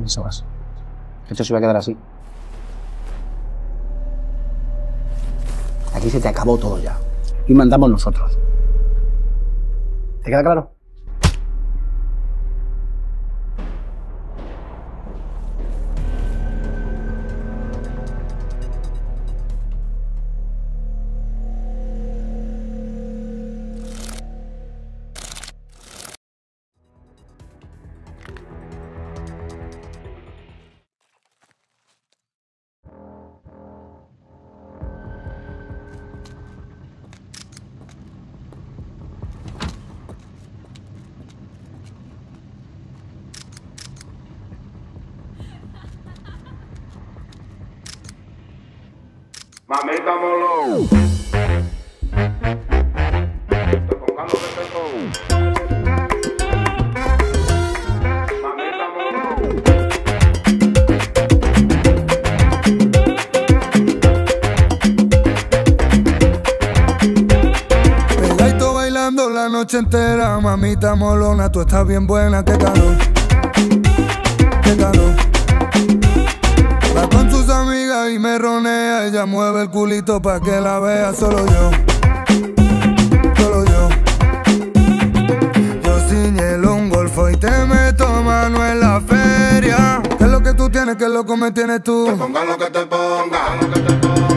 te pensabas? Esto se iba a quedar así. Aquí se te acabó todo ya. Y mandamos nosotros. ¿Te queda claro? Mamita moló. Te pongan lo que te pongo. Mamita moló. Pegadito bailando la noche entera, mamita molona, tú estás bien buena, qué calor, qué calor. Va con sus amigas y me ronea, ella mueve el culito pa' que la vea, solo yo, solo yo. Yo ciñelo un golfo y te meto mano en la feria. ¿Qué es lo que tú tienes? ¿Qué es lo que me tienes tú? Te pongan lo que te ponga.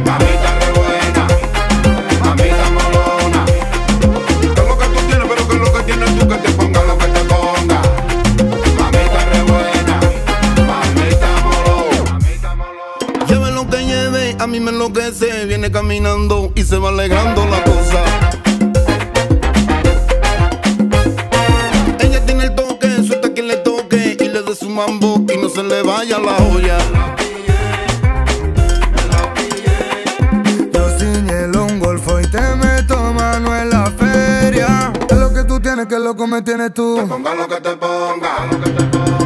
Mamita re buena. Mamita molona. ¿Qué es lo que tú tienes? Pero ¿qué es lo que tienes tú? Que te ponga lo que te ponga. Mamita re buena. Mamita molona. Mamita molona. Lleve lo que lleve, a mí me enloquece. Viene caminando y se va alegrando la cosa. Ella tiene el toque, suelta quien le toque y le dé su mambo y no se le vaya la olla. Yo ciñelo un golfo y te meto mano en la feria. ¿Qué es lo que tú tienes? ¿Qué es lo que me tienes tú? Te pongan lo que te ponga.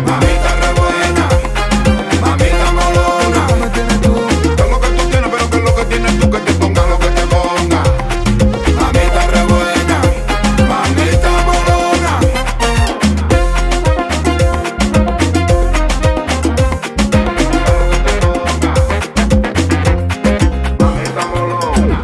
Mamita re buena. Mamita molona. ¿Qué me tienes tú? ¿Qué es lo que tú tienes? Pero ¿qué es lo que tienes tú? Que te ponga lo que te ponga. Mamita re buena. Mamita molona. Mamita molona.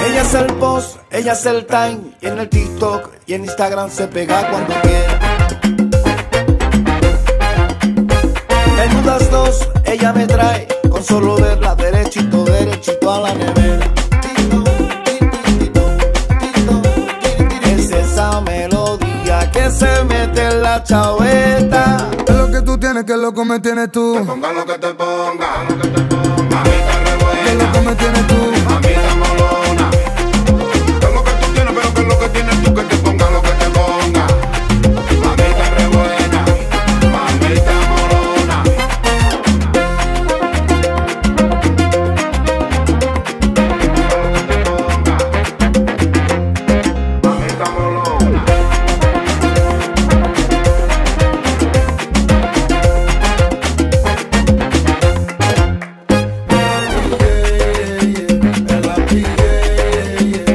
Ella es el boss, ella es el time. Y en el TikTok y en Instagram se pega cuando quiera. Menudas dos, ella me trae. Con solo verla derechito, derechito a la nevera. Es esa melodía que se mete en la chaveta. ¿Qué es lo que tú tienes? ¿Qué es lo que me tienes tú? Te pongan lo que te ponga. Mamita re ¿Qué es lo que buena. me tienes tú? Mamita molona. ¿Qué es lo que tú tienes? Pero ¿qué es lo que tienes tú? Que te ponga lo que te ponga. Mamita re buena. Mamita molona. Mamita molona.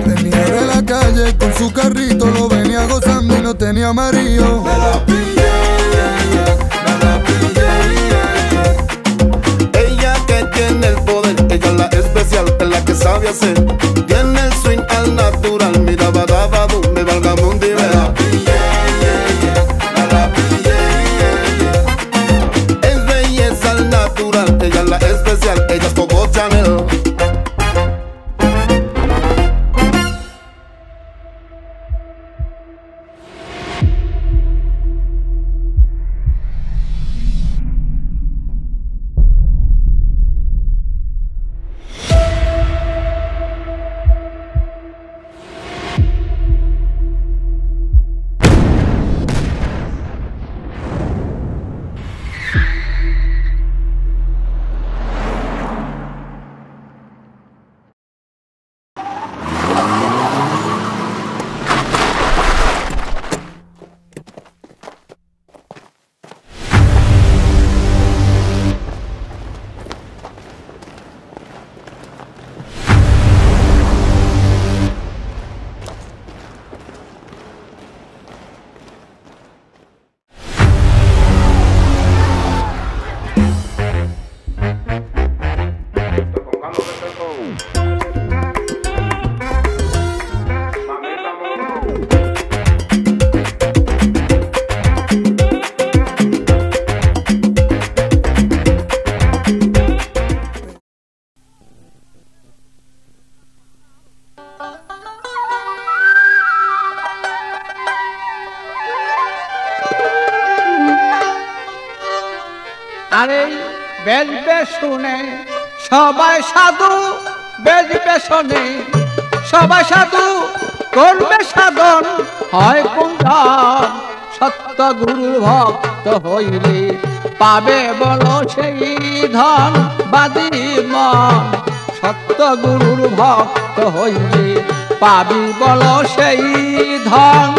Venía de la calle con su carrito, lo venía gozando y no tenía amarillo. Me la pillé, me la pillé. Ella que tiene el poder, ella es la especial, es la que sabe hacer. Tiene el swing al natural, mira badabadu, me valga mundo y Me vea. la pillé, me la pillé. Es belleza al natural, ella es la especial, ella es Coco Chanel. আরে বেজবে শুনে সবাই সাধু, বেজবে শুনে সবাই সাধু, করবে সাধন হয় কুঞ্জন। সত্য গুরু ভক্ত হইলে পাবে বলো সেই ধন বাদী মন। সত্য গুরুর ভক্ত হইলে পাবি বলো সেই ধন।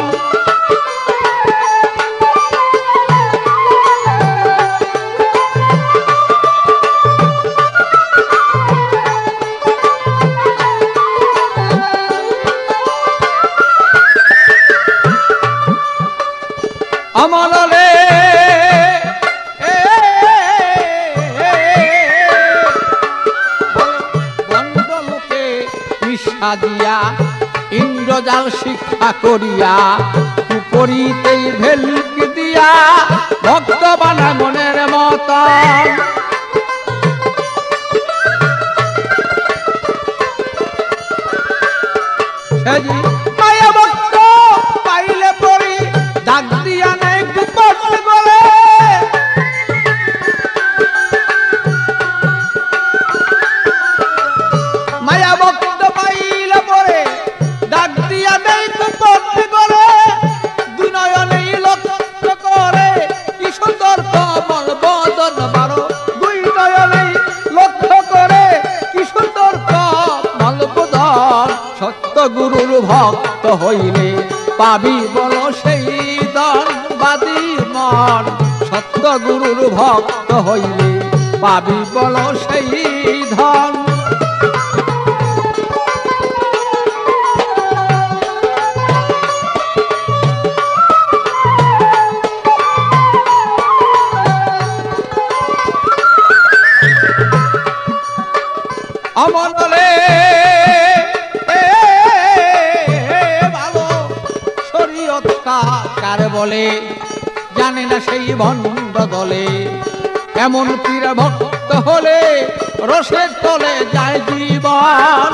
অমলে বন্ড লোকে মিশা দিয়া ইন্দ্রজাল শিক্ষা করিয়া কুপরিতেই ভেলকি দিয়া ভক্ত বানায় মনের মতন। সেজি মায়া ভক্ত পাইলে পরি ডাক দিয়া নেই কুপট বলে। মায়া ভক্ত পাইলে পরে ডাক দিয়া নেই কুপট বলে। দুই নয়নেই লক্ষ্য করে কি সুন্দর কমল বদন বারো। দুই নয়নেই লক্ষ্য করে কি সুন্দর কমল বদন। সত্য গুরুর ভক্ত হইলে পাবি বলো সেই ধন বাদী মন। সত্য গুরুর ভক্ত হইলে পাবি বলো সেই ধন। অমলে ভালো শরীয়ত কার বলে জানে না সেই ভণ্ড দলে। এমন পীর ভক্ত হলে রসের তলে যায় জীবন।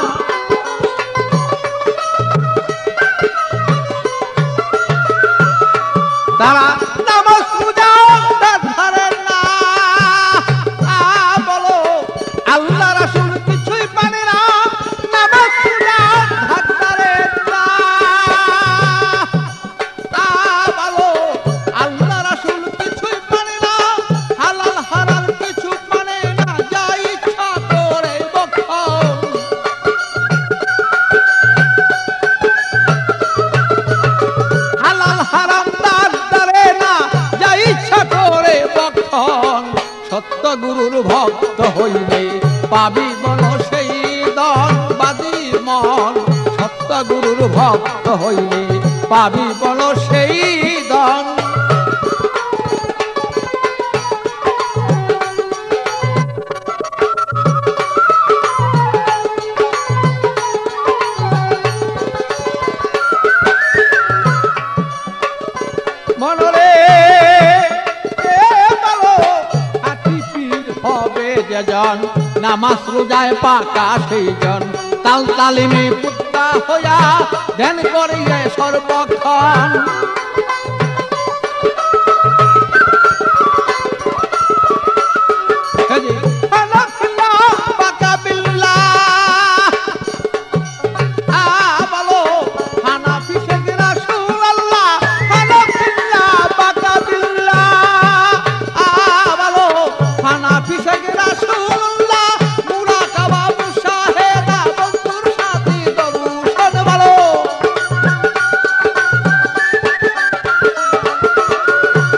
তারা নামাজ পূজা ধরেন না, বলো আল্লাহ রাসূল কিছুই পারে না। নামাজ পূজা ধরেন না, বলো আল্লাহ রাসূল কিছুই পারে না। হালাল হারাম কিছু মানে না, যা ইচ্ছা করে বক্ষণ। হালাল হারাম তার ধরে না, যা ইচ্ছা করে বক্ষণ। সত্য গুরুর ভক্ত হইলে পাবি বলো সেই ধন বাদী মন। সত্য গুরুর ভক্ত হইলে পাবি বলো সেই ধন। মনরে বলো হাতি পীর হবে যেজন, নামাজ রোজায় পাকা সেই জন। তাল তালিমে পুত্তা হইয়া ধ্যান করিয়ে সর্বক্ষণ। পাকা বিল্লা বলো হানাফি শেখ রাসূলুল্লাহ। হানাফিল্লাহ পাকা বিল্লা বলো হানাফি শেখ রাসূলুল্লাহ। মুরাকাবা মুশাহেদা বন্ধুর সাথী দরুশন বলো।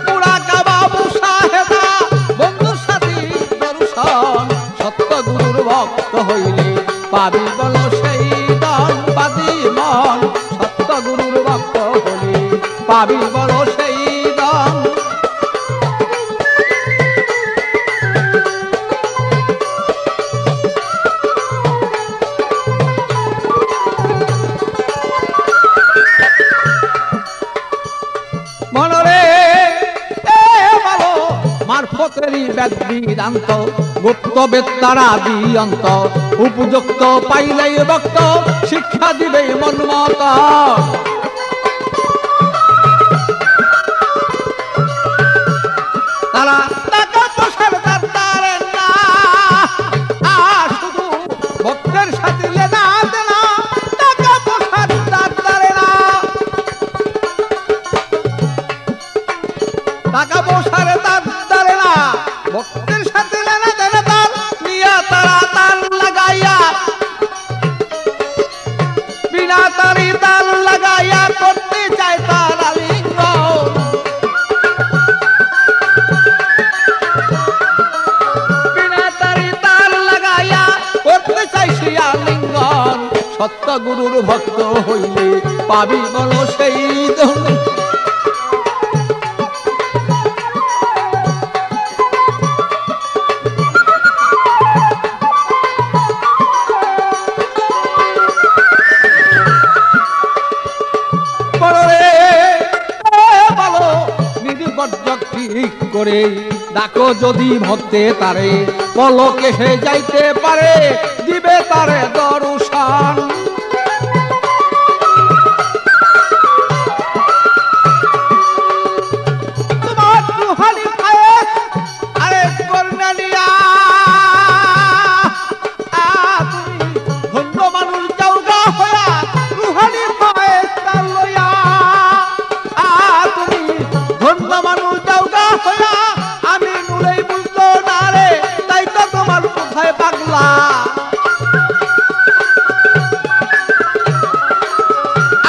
মুরাকাবা মুশাহেদা বন্ধুর সাথী দরুশন। সত্য গুরুর ভক্ত হইলে পাবি বলো সেই ধন বাদী মন। সত্য গুরুর ভক্ত হইলে পাবি বলো সেই ধন। মনরে ভালো মারফতেরই বেদ বিদান্ত, গুপ্ত বেত্তারা দিয়ন্ত। উপযুক্ত পাইলেই ভক্ত শিক্ষা দিবে মন মত। তারা টাকা পয়সার পাবি বলো সেই ধন। করে ডাকো যদি ভক্তে তারে পলকে সে যাইতে পারে দিবে তারে দর্শন। তোমার রুহানি পায়ে আরে করনা নিয়া তুমি ধন্য মানুষ যাওগা হইয়া রুহানি পায়ে তার লইয়া তুমি ধন্য মানুষ যাওগা হইয়া আমি নুলেই বুঝতো না রে তাই তো তোমার কোথায় পাগলা।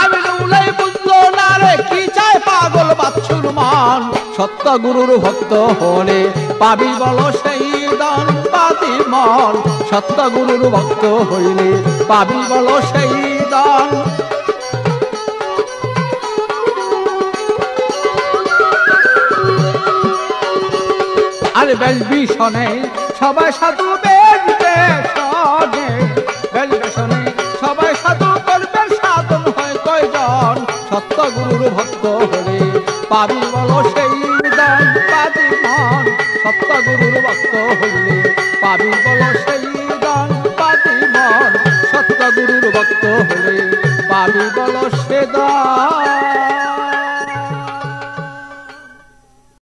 আমি নুলেই বুঝতো না রে কি চায় পাগল বাচ্চুর মান। সত্য গুরুর ভক্ত হলে পাবি বলো সেই দান পাতি মন। সত্য গুরুর ভক্ত হইলে পাবি বলো সেই দান। আরে বেশ ভীষণে সবাই সাধু বেশনে বেশ ভীষণে সবাই সাধু করবে সাধন হয় কয়জন। সত্য গুরুর ভক্ত হলে পাবি বলো সেই দান পাতি মন। সত্য গুরুর ভক্ত হইলে পাবি বলো সেই দান পাতি মন। সত্য গুরুর ভক্ত হলে পাবি বলো সে দান।